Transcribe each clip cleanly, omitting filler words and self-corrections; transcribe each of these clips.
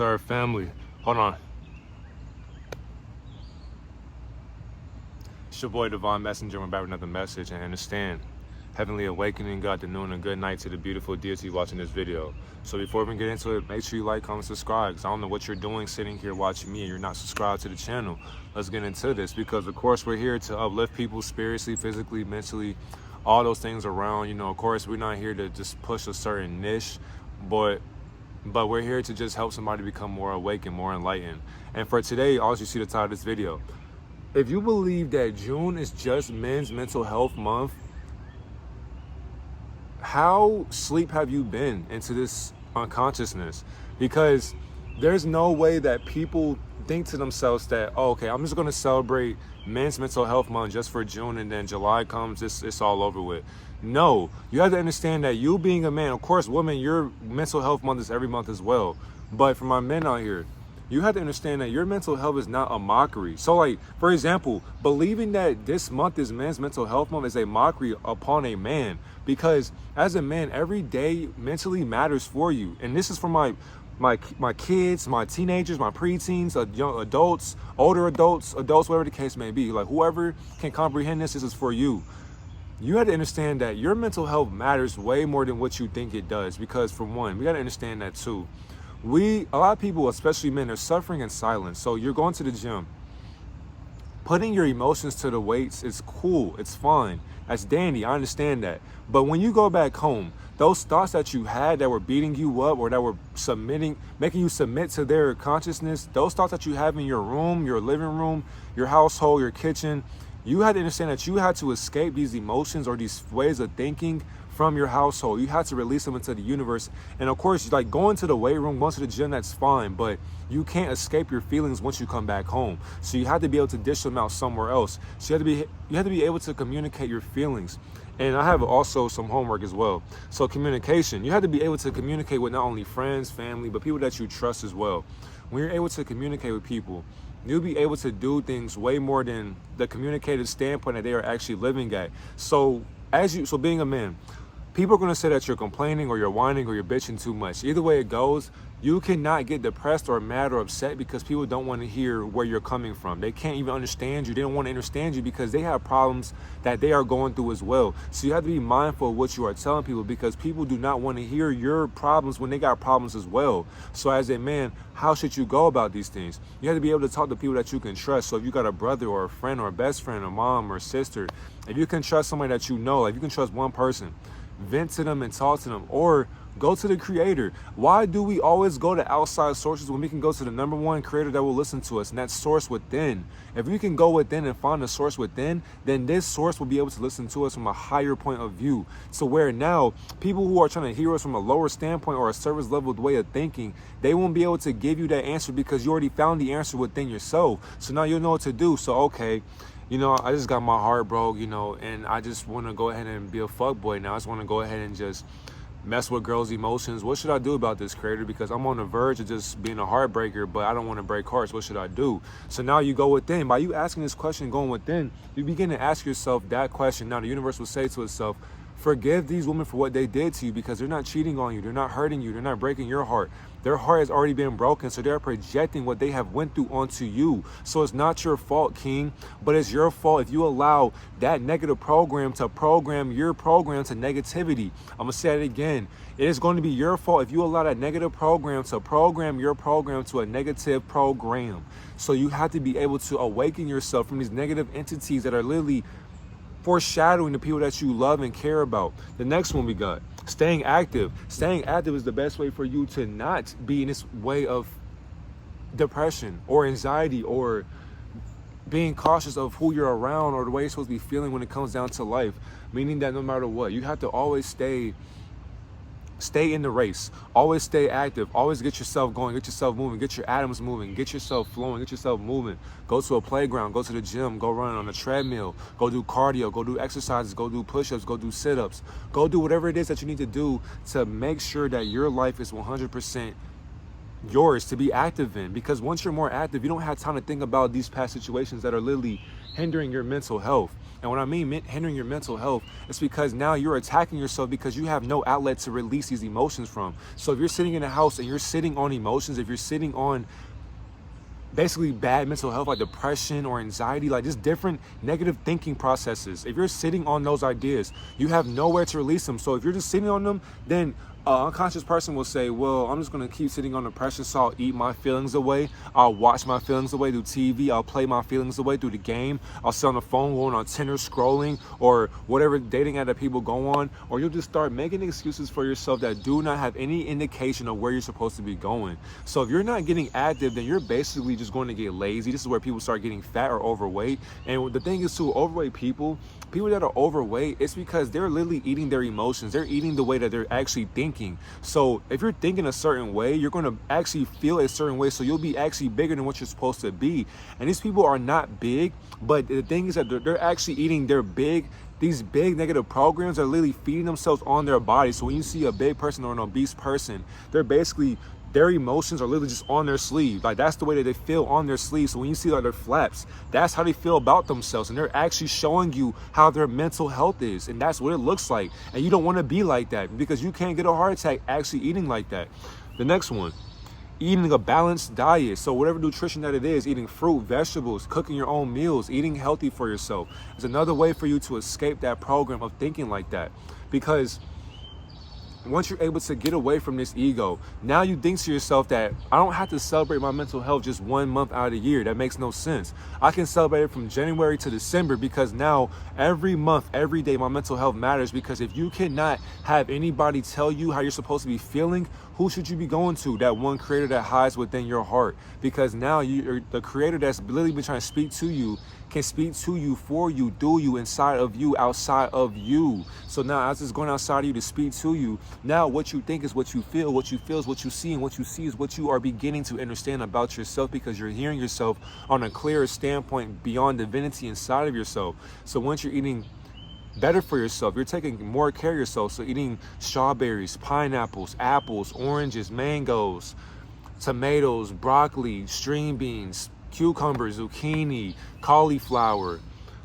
Our family. Hold on. It's your boy Divine Messenger. We're back with another message, and understand Heavenly Awakening, God the noon, and good night to the beautiful deity watching this video. So before we get into it, make sure you like, comment, subscribe, because I don't know what you're doing sitting here watching me and you're not subscribed to the channel. Let's get into this, because of course we're here to uplift people spiritually, physically, mentally, all those things around. You know, of course we're not here to just push a certain niche, but we're here to just help somebody become more awake and more enlightened. And for today, also you see the title of this video. If you believe that June is just men's mental health month, how sleep have you been into this unconsciousness? Because there's no way that people think to themselves that, oh, okay, I'm just going to celebrate men's mental health month just for June, and then July comes, it's all over with. No, you have to understand that you being a man, of course, women, your mental health month is every month as well. But for my men out here, you have to understand that your mental health is not a mockery. So like, for example, believing that this month is men's mental health month is a mockery upon a man. Because as a man, every day mentally matters for you. And this is for my kids, my teenagers, my preteens, young adults, older adults, whatever the case may be. Like whoever can comprehend this is for you. You have to understand that your mental health matters way more than what you think it does. Because for one, we got to understand that too. A lot of people, especially men, are suffering in silence. So you're going to the gym. Putting your emotions to the weights is cool. It's fine. That's dandy. I understand that. But when you go back home, those thoughts that you had that were beating you up or that were making you submit to their consciousness, those thoughts that you have in your room, your living room, your household, your kitchen, you had to understand that you had to escape these emotions or these ways of thinking from your household. You had to release them into the universe. And of course, like going to the weight room, going to the gym, that's fine, but you can't escape your feelings once you come back home. So you have to be able to dish them out somewhere else. So you have to be able to communicate your feelings. And I have also some homework as well. So communication, you have to be able to communicate with not only friends, family, but people that you trust as well. When you're able to communicate with people, you'll be able to do things way more than the communicative standpoint that they are actually living at. So being a man, people are going to say that you're complaining or you're whining or you're bitching too much. Either way it goes, you cannot get depressed or mad or upset because people don't want to hear where you're coming from. They can't even understand you. They don't want to understand you because they have problems that they are going through as well. So you have to be mindful of what you are telling people, because people do not want to hear your problems when they got problems as well. So as a man, how should you go about these things? You have to be able to talk to people that you can trust. So if you got a brother or a friend or a best friend or mom or sister, if you can trust somebody that you know, if you can trust one person, vent to them and talk to them, or go to the creator. Why do we always go to outside sources when we can go to the number one creator that will listen to us, and that's source within? If we can go within and find the source within, then this source will be able to listen to us from a higher point of view. So where now people who are trying to hear us from a lower standpoint or a service level way of thinking, they won't be able to give you that answer because you already found the answer within yourself. So now you'll know what to do. So okay, you know, I just got my heart broke, you know, and I just want to go ahead and be a fuckboy now. I just want to go ahead and just mess with girls' emotions. What should I do about this, creator? Because I'm on the verge of just being a heartbreaker, but I don't want to break hearts. What should I do? So now you go within. By you asking this question, going within, you begin to ask yourself that question. Now the universe will say to itself, forgive these women for what they did to you, because they're not cheating on you. They're not hurting you. They're not breaking your heart. Their heart has already been broken, so they're projecting what they have went through onto you. So it's not your fault, King, but it's your fault if you allow that negative program to program your program to negativity. I'm going to say it again. It is going to be your fault if you allow that negative program to program your program to a negative program. So you have to be able to awaken yourself from these negative entities that are literally foreshadowing the people that you love and care about. The next one we got, staying active. Staying active is the best way for you to not be in this way of depression or anxiety or being cautious of who you're around or the way you're supposed to be feeling when it comes down to life. Meaning that no matter what, you have to always stay in the race. Always stay active. Always get yourself going, get yourself moving, get your atoms moving, get yourself flowing, get yourself moving. Go to a playground, go to the gym, go run on a treadmill, go do cardio, go do exercises, go do push-ups, go do sit-ups. Go do whatever it is that you need to do to make sure that your life is 100% yours to be active in. Because once you're more active, you don't have time to think about these past situations that are literally hindering your mental health. And when I mean hindering your mental health, it's because now you're attacking yourself because you have no outlet to release these emotions from. So if you're sitting in a house and you're sitting on emotions, if you're sitting on basically bad mental health like depression or anxiety, like just different negative thinking processes, if you're sitting on those ideas, you have nowhere to release them. So if you're just sitting on them, then an unconscious person will say, well, I'm just going to keep sitting on depression, so I'll eat my feelings away, I'll watch my feelings away through TV, I'll play my feelings away through the game, I'll sit on the phone going on Tinder scrolling or whatever dating app that people go on, or you'll just start making excuses for yourself that do not have any indication of where you're supposed to be going. So if you're not getting active, then you're basically just going to get lazy. This is where people start getting fat or overweight. And the thing is, too, overweight people that are overweight, it's because they're literally eating their emotions. They're eating the way that they're actually thinking. So if you're thinking a certain way, you're going to actually feel a certain way. So you'll be actually bigger than what you're supposed to be. And these people are not big, but the thing is that they're actually eating these big negative programs are literally feeding themselves on their body. So when you see a big person or an obese person, their emotions are literally just on their sleeve. Like, that's the way that they feel on their sleeve. So when you see like their flaps, that's how they feel about themselves. And they're actually showing you how their mental health is. And that's what it looks like. And you don't want to be like that because you can't get a heart attack actually eating like that. The next one, eating a balanced diet. So whatever nutrition that it is, eating fruit, vegetables, cooking your own meals, eating healthy for yourself is another way for you to escape that program of thinking like that. Because once you're able to get away from this ego, now you think to yourself that I don't have to celebrate my mental health just 1 month out of the year. That makes no sense. I can celebrate it from January to December because now every month, every day, my mental health matters. Because if you cannot have anybody tell you how you're supposed to be feeling, who should you be going to? That one creator that hides within your heart. Because now you're the creator that's literally been trying to speak to you can speak to you, for you, through you, inside of you, outside of you. So now as it's going outside of you to speak to you, now what you think is what you feel, what you feel is what you see, and what you see is what you are beginning to understand about yourself, because you're hearing yourself on a clearer standpoint beyond divinity inside of yourself. So once you're eating better for yourself, you're taking more care of yourself. So eating strawberries, pineapples, apples, oranges, mangoes, tomatoes, broccoli, string beans, cucumbers, zucchini, cauliflower,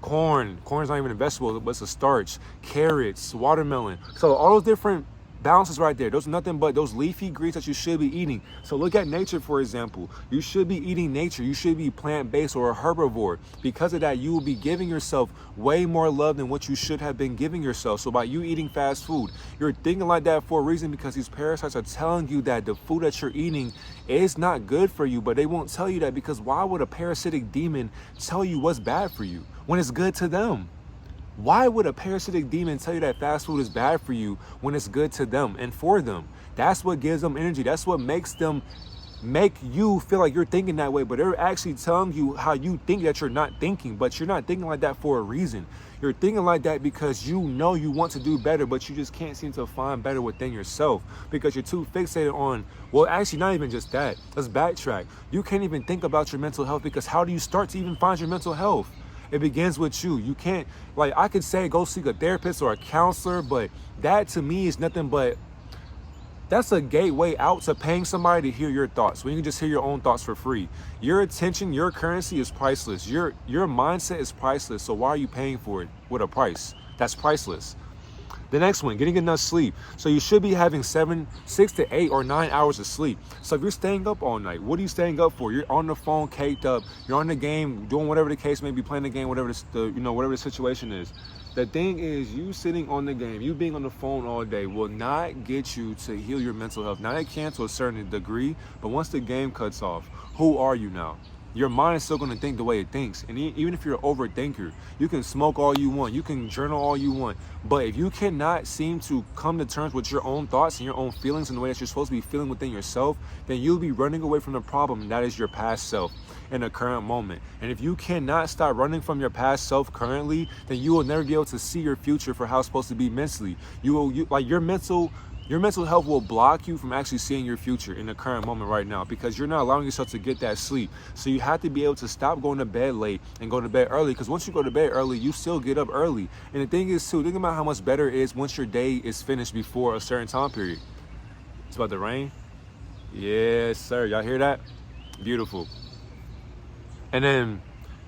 corn's not even a vegetable, but it's a starch, carrots, watermelon. So all those different balances right there, those are nothing but those leafy greens that you should be eating. So look at nature, for example. You should be eating nature. You should be plant-based or a herbivore. Because of that, you will be giving yourself way more love than what you should have been giving yourself. So by you eating fast food, you're thinking like that for a reason, because these parasites are telling you that the food that you're eating is not good for you. But they won't tell you that, because why would a parasitic demon tell you what's bad for you when it's good to them? Why would a parasitic demon tell you that fast food is bad for you when it's good to them and for them? That's what gives them energy. That's what makes you feel like you're thinking that way. But they're actually telling you how you think that you're not thinking. But you're not thinking like that for a reason. You're thinking like that because you know you want to do better, but you just can't seem to find better within yourself, because you're too fixated on, well, actually not even just that. Let's backtrack. You can't even think about your mental health, because how do you start to even find your mental health? It begins with you. You can't, like, I could say go seek a therapist or a counselor, but that to me is nothing but, that's a gateway out to paying somebody to hear your thoughts, when you can just hear your own thoughts for free. Your attention, your currency is priceless. Your mindset is priceless. So why are you paying for it with a price? That's priceless. The next one, getting enough sleep. So you should be having 6 to 8 or 9 hours of sleep. So if you're staying up all night, what are you staying up for? You're on the phone, caked up. You're on the game, doing whatever the case may be, playing the game, whatever the situation is. The thing is, you sitting on the game, you being on the phone all day will not get you to heal your mental health. Now, it can to a certain degree, but once the game cuts off, who are you now? Your mind is still going to think the way it thinks. And even if you're an overthinker, you can smoke all you want, you can journal all you want, but if you cannot seem to come to terms with your own thoughts and your own feelings in the way that you're supposed to be feeling within yourself, then you'll be running away from the problem, and that is your past self in the current moment. And if you cannot stop running from your past self currently, then you will never be able to see your future for how it's supposed to be mentally. Your mental health will block you from actually seeing your future in the current moment right now, because you're not allowing yourself to get that sleep. So you have to be able to stop going to bed late and go to bed early, because once you go to bed early, you still get up early. And the thing is too, think about how much better it is once your day is finished before a certain time period. It's about to rain. Yes, sir. Y'all hear that? Beautiful. And then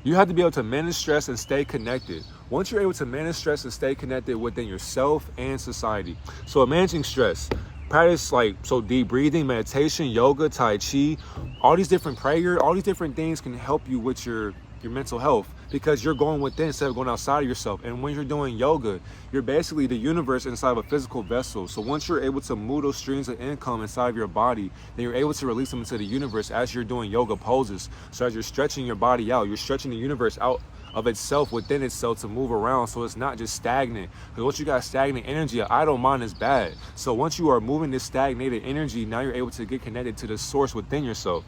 you have to be able to manage stress and stay connected. Once you're able to manage stress and stay connected within yourself and society. So managing stress, practice like deep breathing, meditation, yoga, tai chi, all these different prayer, all these different things can help you with your mental health, because you're going within instead of going outside of yourself. And when you're doing yoga, you're basically the universe inside of a physical vessel. So once you're able to move those streams of income inside of your body, then you're able to release them into the universe as you're doing yoga poses. So as you're stretching your body out, you're stretching the universe out of itself within itself to move around, so it's not just stagnant. Because once you got stagnant energy, an idle mind is bad. So once you are moving this stagnated energy, now you're able to get connected to the source within yourself.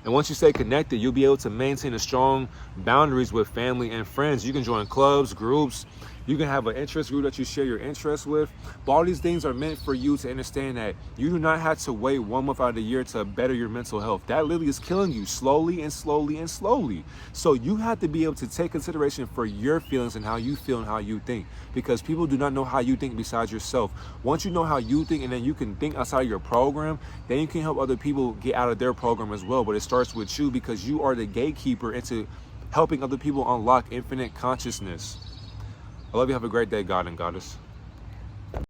And once you stay connected, you'll be able to maintain a strong boundaries with family and friends. You can join clubs, groups. You can have an interest group that you share your interests with. But all these things are meant for you to understand that you do not have to wait 1 month out of the year to better your mental health. That literally is killing you slowly and slowly and slowly. So you have to be able to take consideration for your feelings and how you feel and how you think, because people do not know how you think besides yourself. Once you know how you think, and then you can think outside of your program, then you can help other people get out of their program as well. But it starts with you, because you are the gatekeeper into helping other people unlock infinite consciousness. I love you. Have a great day, God and Goddess.